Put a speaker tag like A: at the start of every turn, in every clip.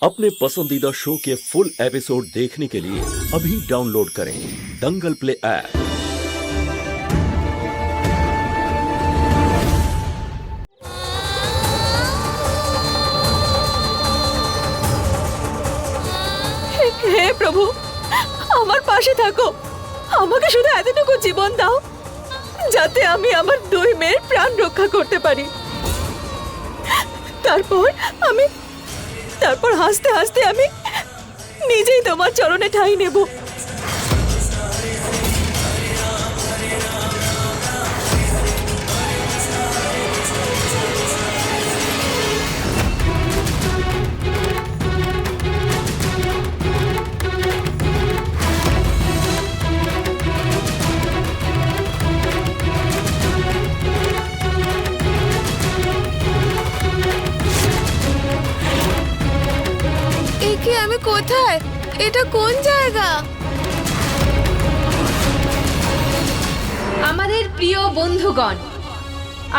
A: अपने पसंदीदा शो के फुल एपिसोड देखने के लिए अभी डाउनलोड करें दंगल प्ले ऐप।
B: হে প্রভু, আমার পাশে থাকো। আমাকে শুধু এতটুকু জীবন দাও যাতে আমি আমার দুই মেয়ের প্রাণ রক্ষা করতে পারি। তারপর হাসতে হাসতে আমি নিজেই তোমার চরণে ঠাঁই নেব।
C: আমি কোথায়? এটা কোন জায়গা?
D: আমাদের প্রিয় বন্ধুগণ,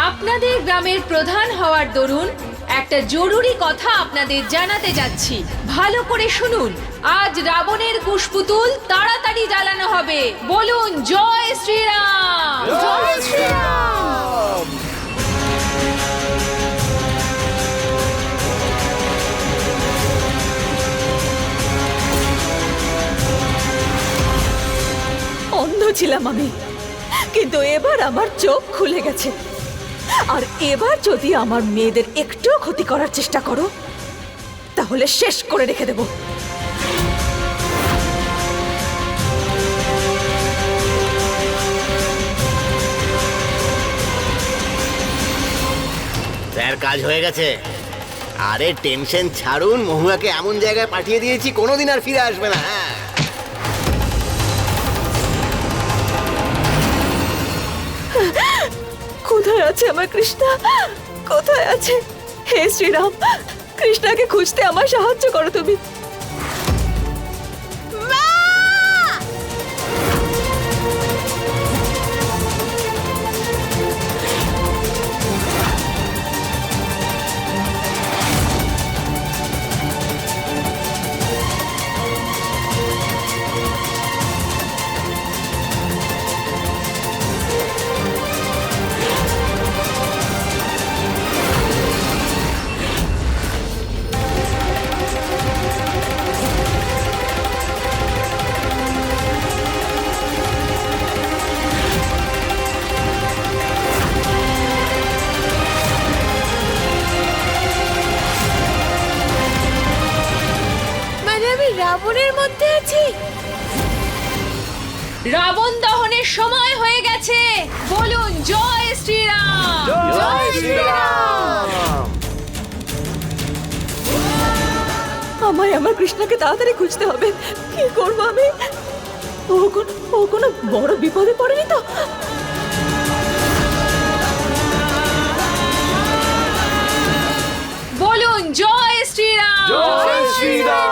D: আপনাদের গ্রামের প্রধান হওয়ার দরুন একটা জরুরি কথা আপনাদের জানাতে যাচ্ছি। ভালো করে শুনুন। আজ রাবণের কুশপুতুল তাড়াতাড়ি জ্বালানো হবে। বলুন জয় শ্রীরাম।
C: জয় শ্রীরাম।
B: অন্ধ ছিলাম আমি, কিন্তু এবার আমার চোখ খুলে গেছে। আর এবার যদি আমার মেয়েদের একটু ক্ষতি করার চেষ্টা করো তাহলে শেষ করে রেখে দেব।
E: স্যার, কাজ হয়ে গেছে। আরে টেনশন ছাড়ুন, মহুয়াকে এমন জায়গায় পাঠিয়ে দিয়েছি কোনোদিন আর ফিরে আসবে না। হ্যাঁ,
B: কোথায় আছে আমার কৃষ্ণা? কোথায় আছে? হে শ্রীরাম, কৃষ্ণাকে খুঁজতে আমার সাহায্য করো তুমি।
C: রাবণের মধ্যে আছি।
D: রাবণ দহনের সময় হয়ে গেছে। বলুন জয় শ্রীরাম।
E: জয় শ্রীরাম।
B: আমায় আমার কৃষ্ণাকে তাড়াতাড়ি খুঁজতে হবে। কি করবো আমি? ও কোনো বড় বিপদে পড়েনি তো?
D: বলুন জয় শ্রীরাম।
E: জয় শ্রীরাম।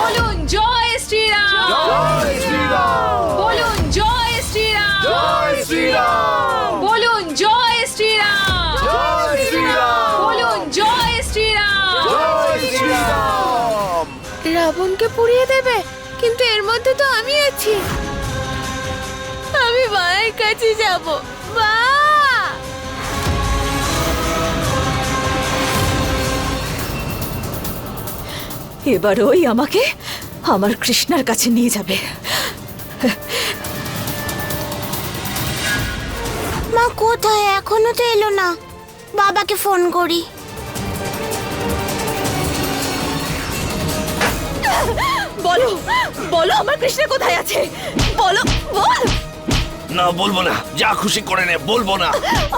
D: বলুন জয় শ্রীরাম।
E: জয় শ্রীরাম।
D: বলুন জয় শ্রীরাম।
E: জয় শ্রীরাম।
D: বলুন জয় শ্রীরাম।
E: জয় শ্রীরাম।
D: বলুন জয় শ্রীরাম।
E: জয় শ্রীরাম।
C: রাবণকে পুড়িয়ে দেবে, কিন্তু এর মধ্যে তো আমি আছি। আমি মায়ের কাছে যাব। মা!
B: এবার ওই আমাকে আমার কৃষ্ণার কাছে নিয়ে যাবে।
F: মা কোথায়? এখনো তো এলো না। বাবাকে ফোন করি।
B: বলো বলো, আমার কৃষ্ণা কোথায় আছে? বলো, বল।
G: না, বলবো না। যা খুশি করে নে, বলবো না।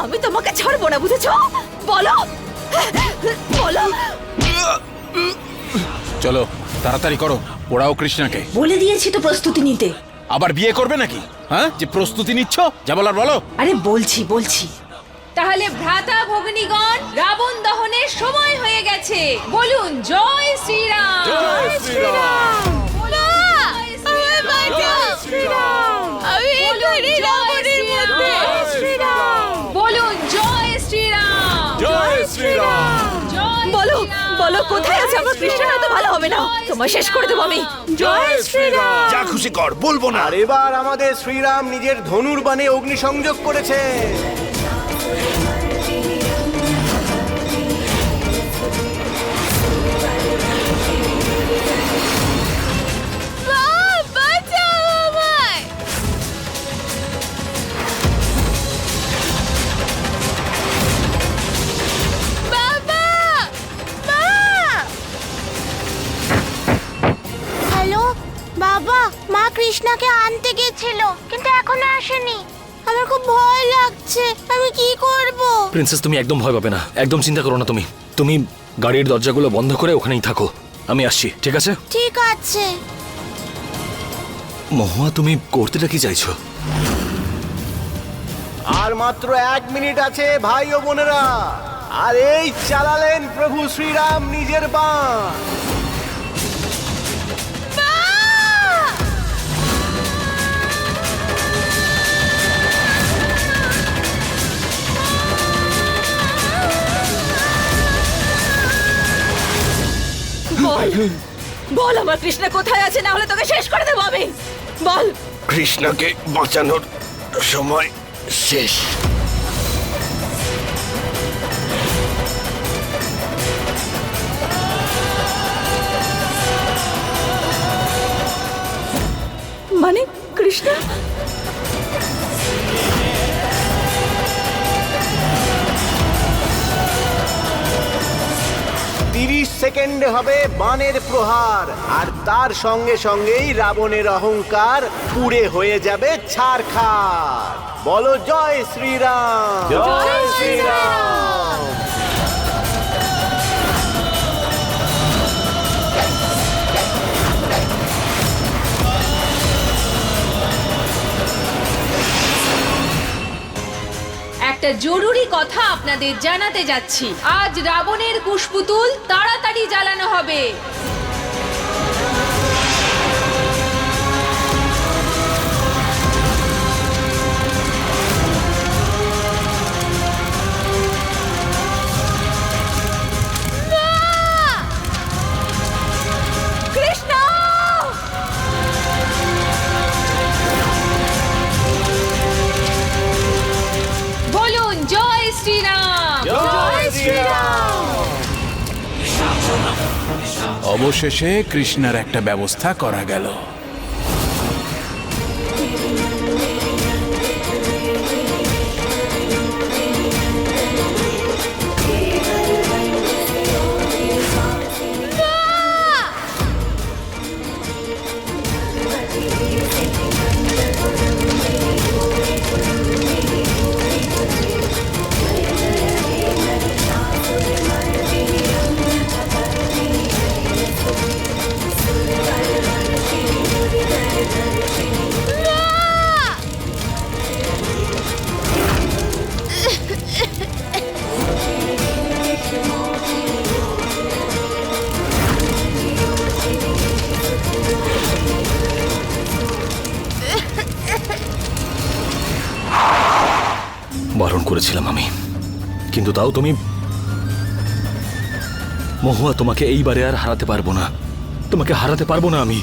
B: আমি তোমাকে ছাড়বো না, বুঝেছো? বলো বলো।
H: চলো তাড়াতাড়ি করো, ওরাও কৃষ্ণাকে।
D: বলে দিয়েছি তো প্রস্তুতি নিতে।
H: আবার বিয়ে করবে নাকি? হ্যাঁ, যে প্রস্তুতি নিচ্ছ, যা বলার বলো।
D: আরে বলছি। তাহলে ভ্রাতা ভগ্নীগণ, রাবণ দহনের সময় হয়ে গেছে। বলুন জয় শ্রীরাম।
E: জয় শ্রীরাম।
C: আমি এখানে রাবণের মধ্যে।
D: বলুন জয় শ্রীরাম।
E: জয় শ্রীরাম।
D: জয়
B: বলো
D: শ্রীরাম।
B: বলো বলো কোথায় আছে আমার কৃষ্ণ? এত ভালো হবে না, তোমায় শেষ করে দেবো আমি। জয় শ্রীরাম।
G: যা খুশি কর, বলবো না।
E: আর এবার আমাদের শ্রীরাম নিজের ধনুর বাণে অগ্নিসংযোগ করেছে।
C: মা, বাঁচাও আমায়! বাবা! মা!
F: হ্যালো বাবা, মা কৃষ্ণাকে আনতে গেছিল কিন্তু এখনো আসেনি। আমার খুব ভয় লাগছে, আমি কি করব?
I: প্রিন্সেস, তুমি একদম ভয় পাবে না, একদম চিন্তা করো না। তুমি তুমি গাড়ির দরজাগুলো বন্ধ করে ওখানেই থাকো, আমি আসছি, ঠিক আছে?
F: ঠিক আছে।
I: মহুয়া, তুমি করতেটা কি চাইছো?
E: আর মাত্র 1 মিনিট আছে ভাই ও বোনেরা। আর এই চালালেন প্রভু শ্রীরাম নিজের বাণ।
B: বল বল আমার কৃষ্ণ কোথায় আছে, না হলে তোকে শেষ করে দেবো আমি। বল।
G: কৃষ্ণকে বাঁচানোর সময় শেষ।
B: মানে কৃষ্ণ?
E: 30 সেকেন্ডে হবে বাণের প্রহার, আর তার সঙ্গে সঙ্গেই রাবণের অহংকার পুড়ে হয়ে যাবে ছারখার। বলো জয় শ্রীরাম। জয় শ্রীরাম।
D: একটা জরুরি কথা আপনাদের জানাতে যাচ্ছি। আজ রাবণের কুশপুতুল তাড়াতাড়ি জ্বালানো হবে।
B: কৃষ্ণ!
D: বলুন জয় শ্রীরাম।
E: জয় শ্রীরাম।
H: অবশেষে কৃষ্ণার একটা ব্যবস্থা করা গেল।
I: বারণ করেছিলাম আমি, কিন্তু তাও তুমি। মহুয়া, তোমাকে এইবারে আর হারাতে পারবো না, তোমাকে হারাতে পারবো না আমি।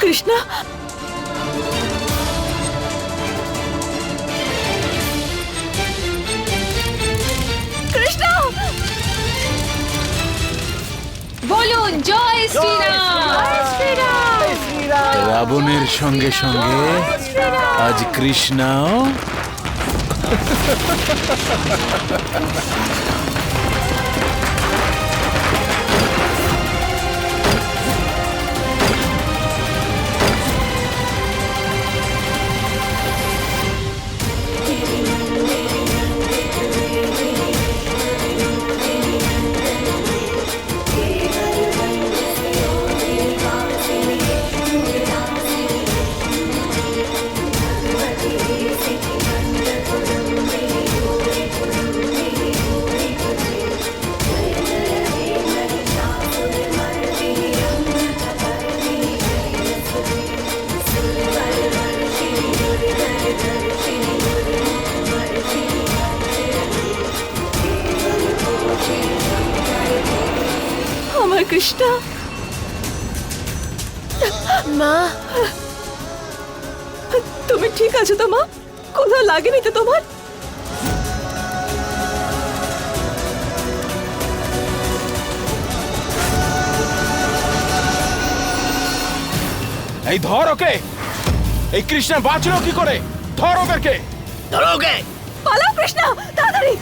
B: কৃষ্ণ! কৃষ্ণ!
D: বলুন জয় শ্রীরাম।
H: রাবণের সঙ্গে সঙ্গে আজ কৃষ্ণাও।
B: কৃষ্ণা।
C: মা,
B: তুমি ঠিক আছো তো মা? কোথাও লাগেনি তো তোমার?
H: এই ধর ওকে। এই কৃষ্ণা বাঁচলো কি করে? ধর ওদেরকে।
G: ধরো ওকে।
B: পালাও কৃষ্ণা, তাড়াতাড়ি।